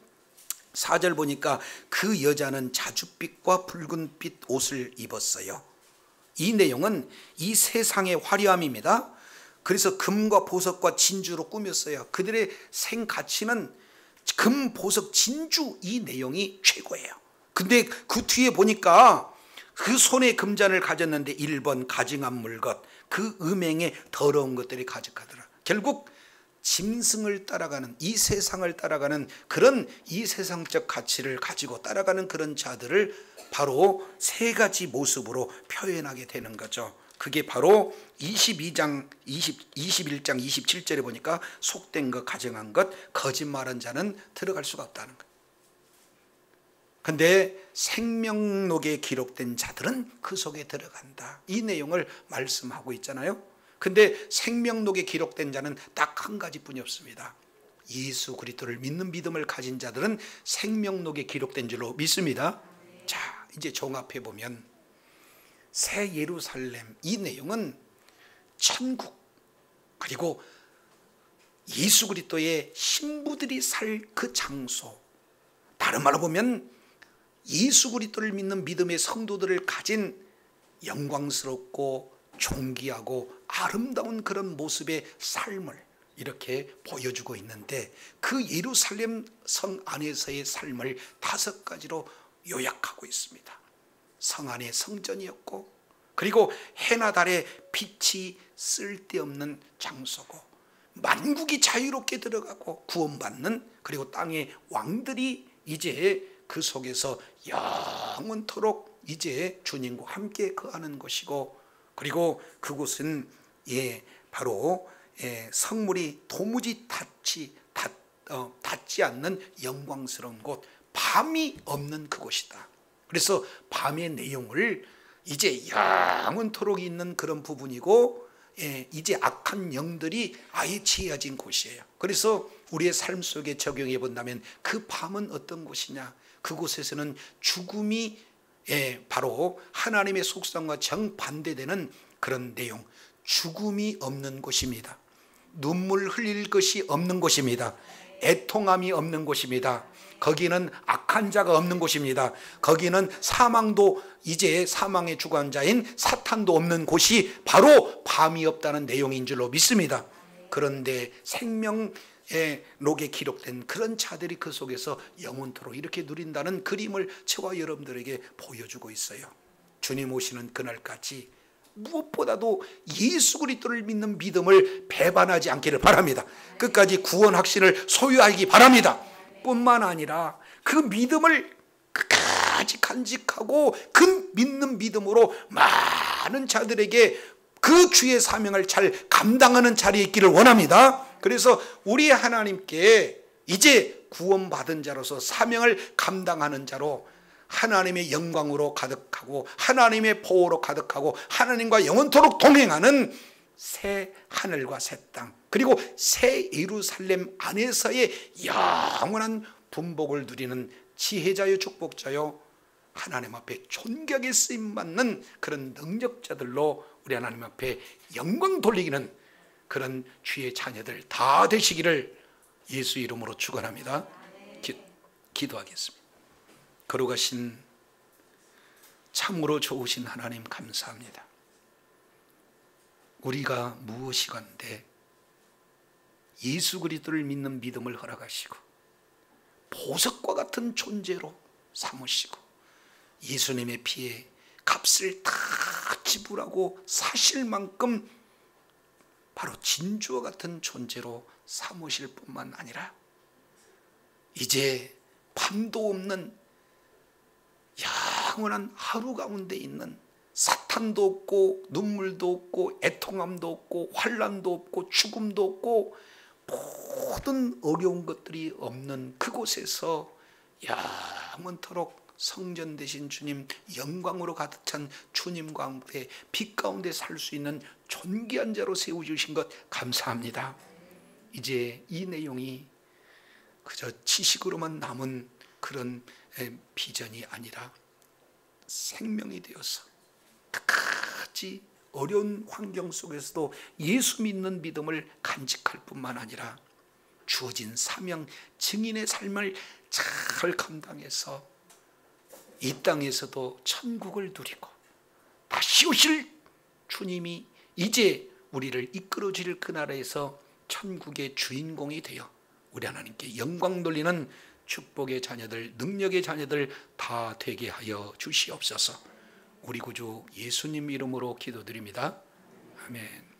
4절 보니까 그 여자는 자줏빛과 붉은빛 옷을 입었어요. 이 내용은 이 세상의 화려함입니다. 그래서 금과 보석과 진주로 꾸몄어요. 그들의 생가치는 금, 보석, 진주, 이 내용이 최고예요. 근데 그 뒤에 보니까 그 손에 금잔을 가졌는데 1번 가증한 물것, 그 음행에 더러운 것들이 가득하더라. 결국 짐승을 따라가는, 이 세상을 따라가는 그런 이 세상적 가치를 가지고 따라가는 그런 자들을 바로 세 가지 모습으로 표현하게 되는 거죠. 그게 바로 21장 27절에 보니까 속된 것, 가증한 것, 거짓말한 자는 들어갈 수가 없다는 거예요. 근데 생명록에 기록된 자들은 그 속에 들어간다, 이 내용을 말씀하고 있잖아요. 근데 생명록에 기록된 자는 딱 한 가지뿐이 없습니다. 예수 그리스도를 믿는 믿음을 가진 자들은 생명록에 기록된 줄로 믿습니다. 자, 이제 종합해 보면 새 예루살렘, 이 내용은 천국, 그리고 예수 그리스도의 신부들이 살 그 장소, 다른 말로 보면 예수 그리스도를 믿는 믿음의 성도들을 가진 영광스럽고 존귀하고 아름다운 그런 모습의 삶을 이렇게 보여주고 있는데, 그 예루살렘 성 안에서의 삶을 5가지로 요약하고 있습니다. 성 안에 성전이었고, 그리고 해나 달의 빛이 쓸데없는 장소고, 만국이 자유롭게 들어가고 구원받는, 그리고 땅의 왕들이 이제 그 속에서 영원토록 이제 주님과 함께 거하는 곳이고, 그리고 그곳은 바로 성물이 도무지 닿지 않는 영광스러운 곳, 밤이 없는 그곳이다. 그래서 밤의 내용을 이제 영원토록 있는 그런 부분이고, 이제 악한 영들이 아예 취해진 곳이에요. 그래서 우리의 삶 속에 적용해 본다면 그 밤은 어떤 곳이냐? 그곳에서는 죽음이 바로 하나님의 속성과 정반대되는 그런 내용, 죽음이 없는 곳입니다. 눈물 흘릴 것이 없는 곳입니다. 애통함이 없는 곳입니다. 거기는 악한 자가 없는 곳입니다. 거기는 사망도, 이제 사망의 주관자인 사탄도 없는 곳이 바로 밤이 없다는 내용인 줄로 믿습니다. 그런데 생명록에 기록된 그런 자들이 그 속에서 영원토록 이렇게 누린다는 그림을 저와 여러분들에게 보여주고 있어요. 주님 오시는 그날까지 무엇보다도 예수 그리스도를 믿는 믿음을 배반하지 않기를 바랍니다. 끝까지 구원 확신을 소유하기 바랍니다. 뿐만 아니라 그 믿음을 끝까지 간직하고 그 믿는 믿음으로 많은 자들에게 그 주의 사명을 잘 감당하는 자리에 있기를 원합니다. 그래서 우리 하나님께 이제 구원받은 자로서 사명을 감당하는 자로 하나님의 영광으로 가득하고 하나님의 보호로 가득하고 하나님과 영원토록 동행하는 새 하늘과 새 땅, 그리고 새 예루살렘 안에서의 영원한 분복을 누리는 지혜자요 축복자요 하나님 앞에 존귀하게 쓰임받는 그런 능력자들로 우리 하나님 앞에 영광 돌리기는 그런 주의 자녀들 다 되시기를 예수 이름으로 축원합니다. 기도하겠습니다. 거룩하신 참으로 좋으신 하나님 감사합니다. 우리가 무엇이건데 예수 그리스도를 믿는 믿음을 허락하시고 보석과 같은 존재로 삼으시고 예수님의 피에 값을 다 지불하고 사실 만큼 바로 진주와 같은 존재로 삼으실 뿐만 아니라 이제 밤도 없는 영원한 하루 가운데 있는 사탄도 없고 눈물도 없고 애통함도 없고 환난도 없고 죽음도 없고 모든 어려운 것들이 없는 그곳에서 영원토록 성전 되신 주님, 영광으로 가득 찬 주님 가운데 빛 가운데 살 수 있는 존귀한 자로 세워주신 것 감사합니다. 이제 이 내용이 그저 지식으로만 남은 그런 비전이 아니라 생명이 되어서 끝까지 어려운 환경 속에서도 예수 믿는 믿음을 간직할 뿐만 아니라 주어진 사명 증인의 삶을 잘 감당해서 이 땅에서도 천국을 누리고 다시 오실 주님이 이제 우리를 이끌어 주실 그 나라에서 천국의 주인공이 되어 우리 하나님께 영광 돌리는 축복의 자녀들, 능력의 자녀들 다 되게 하여 주시옵소서. 우리 구주 예수님 이름으로 기도드립니다. 아멘.